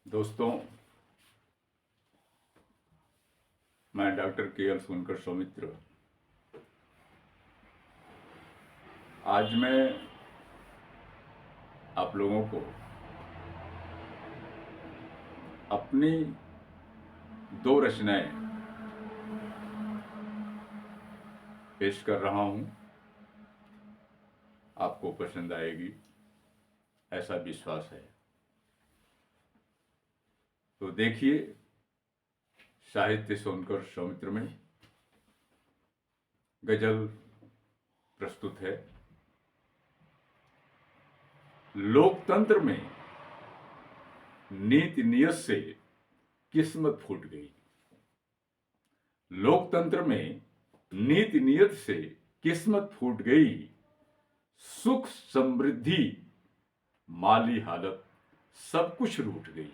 दोस्तों, मैं doctor KL. Sonkar Soumitra. आज मैं आप लोगों को अपनी दो रचनाएं पेश कर रहा हूं। आपको पसंद आएगी ऐसा विश्वास है। तो देखिए, साहित्य सोनकर सौमित्र में गजल प्रस्तुत है। लोकतंत्र में नीति नियत से किस्मत फूट गई। लोकतंत्र में नीति नियत से किस्मत फूट गई। सुख समृद्धि माली हालत सब कुछ रूठ गई।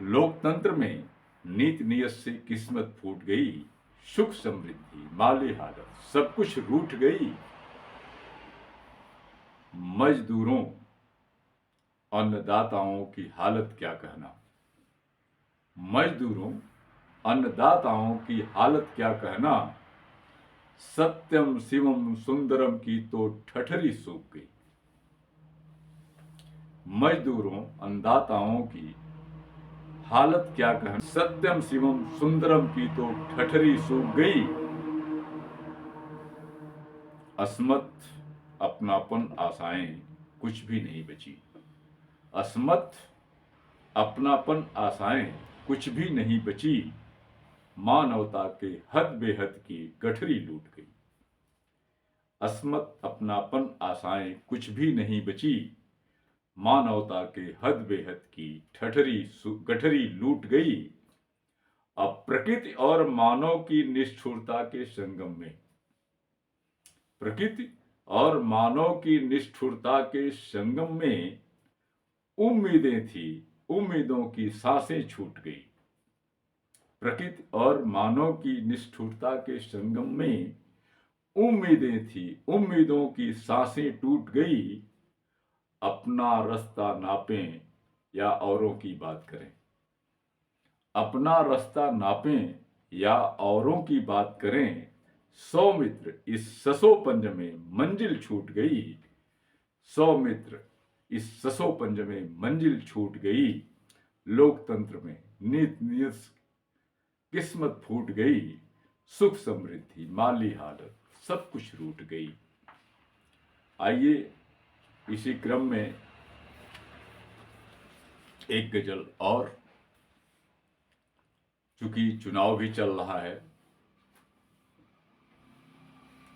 लोकतंत्र में नीति नियत से किस्मत फूट गई। सुख समृद्धि माली हालत सब कुछ रूठ गई। मजदूरों अन्नदाताओं की हालत क्या कहना। मजदूरों अन्नदाताओं की हालत क्या कहना। सत्यम शिवम सुंदरम की तो ठठरी सूख गई। मजदूरों अन्नदाताओं की हालत क्या कहना। सत्यम शिवम सुंदरम की तो ठठरी सूख गई। असमत अपनापन आशाएं कुछ भी नहीं बची। असमत अपनापन आशाएं कुछ भी नहीं बची। मानवता के हद बेहद की गठरी लूट गई। असमत अपनापन आशाएं कुछ भी नहीं बची। मानवता के हद बेहद की गठरी लूट गई। अब प्रकृति और मानव की निष्ठुरता के संगम में, प्रकृति और मानव की निष्ठुरता के संगम में उम्मीदें थी, उम्मीदों की सांसें छूट गई। प्रकृति और मानव की निष्ठुरता के संगम में उम्मीदें थी, उम्मीदों की सांसें टूट गई। अपना रास्ता नापें या औरों की बात करें। अपना रास्ता नापें या औरों की बात करें। सौमित्र इस ससोपंज में मंजिल छूट गई। सौमित्र इस ससोपंज में मंजिल छूट गई। लोकतंत्र में नीति नियत किस्मत फूट गई। सुख समृद्धि माली हालत सब कुछ रूठ गई। आइए इसी क्रम में एक गजल और। चूंकि चुनाव भी चल रहा है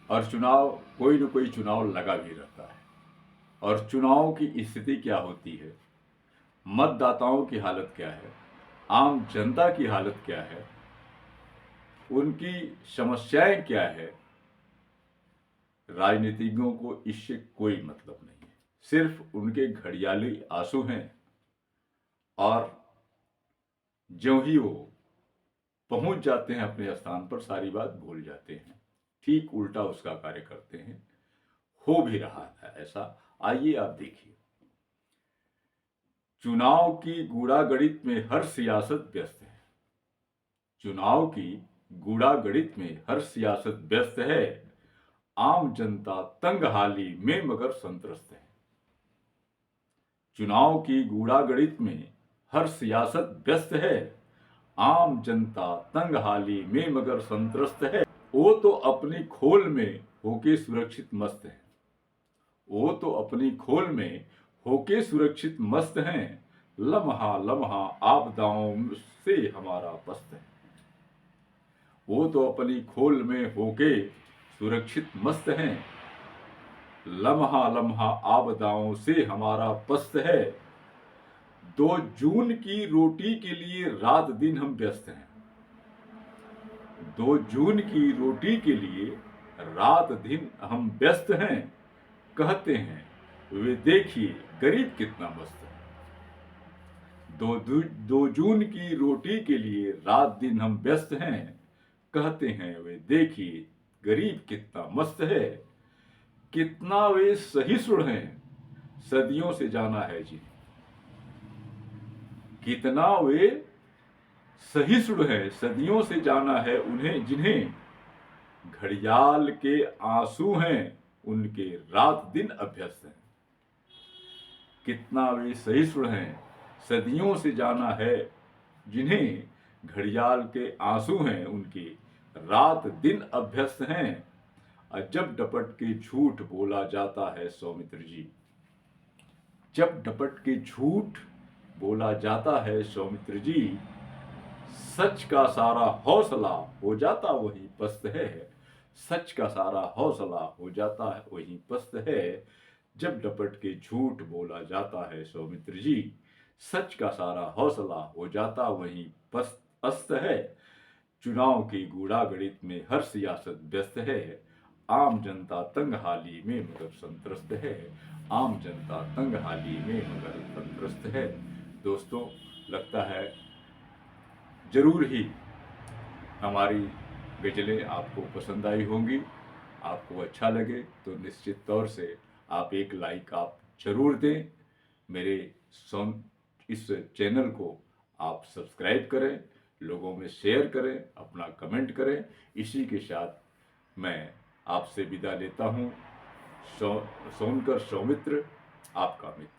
और कोई न कोई चुनाव लगा भी रहता है, और चुनाव की स्थिति क्या होती है, मतदाताओं की हालत क्या है, आम जनता की हालत क्या है, उनकी समस्याएं क्या है, राजनीतिज्ञों को इससे कोई मतलब नहीं है। सिर्फ उनके घड़ियाली आंसू हैं, और ज्यों ही वो पहुंच जाते हैं अपने स्थान पर सारी बात भूल जाते हैं। ठीक उल्टा उसका कार्य करते हैं। हो भी रहा था ऐसा। आइए आप देखिए। चुनाव की गूढ़ागणित में हर सियासत व्यस्त है। चुनाव की गूढ़ागणित में हर सियासत व्यस्त है। आम जनता तंगहाली में मगर संत्रस्त है। चुनाव की गूढ़ागणित में हर सियासत व्यस्त है। आम जनता तंगहाली में मगर संत्रस्त है। वो तो अपनी खोल में होके सुरक्षित मस्त है। वो तो अपनी खोल में होके सुरक्षित मस्त हैं। लम्हा लम्हा आपदाओं से हमारा पस्त है। वो तो अपनी खोल में होके सुरक्षित मस्त हैं। लम्हा लम्हा आपदाओं से हमारा पस्त है। 2 जून की रोटी के लिए रात दिन हम व्यस्त हैं। 2 जून की रोटी के लिए रात दिन हम व्यस्त हैं। कहते हैं वे देखिए गरीब कितना मस्त है। 2 जून की रोटी के लिए रात दिन हम व्यस्त हैं। कहते हैं वे देखिए गरीब कितना मस्त है। कितना वे सहिष्णु हैं, सदियों से जाना है जिन्हें। कितना वे सहिष्णु है, सदियों से जाना है उन्हें जिन्हें। घड़ियाल के आंसू हैं उनके, रात दिन अभ्यस्त हैं। कितना वे सहिष्णु हैं, सदियों से जाना है जिन्हें। घड़ियाल के आंसू हैं उनके, रात दिन अभ्यस्त हैं। जब डपट के झूठ बोला जाता है सौमित्र जी, जब डपट के झूठ बोला जाता है सौमित्र जी, सच का सारा हौसला हो जाता वही पस्त है। सच का सारा हौसला हो जाता है वही पस्त है। जब डपट के झूठ बोला जाता है सौमित्र जी, सच का सारा हौसला हो जाता वही पस्त है। चुनाव की गूढ़ागणित में हर सियासत व्यस्त है। आम जनता तंग हाली में मगर संत्रस्त है। आम जनता तंग हाली में मगर संत्रस्त है। दोस्तों, लगता है जरूर ही हमारी गजलें आपको पसंद आई होंगी। आपको अच्छा लगे तो निश्चित तौर से आप एक लाइक आप जरूर दें। मेरे इस चैनल को आप सब्सक्राइब करें, लोगों में शेयर करें, अपना कमेंट करें। इसी के साथ मैं आपसे विदा लेता हूँ। सोनकर सौमित्र, आपका मित्र।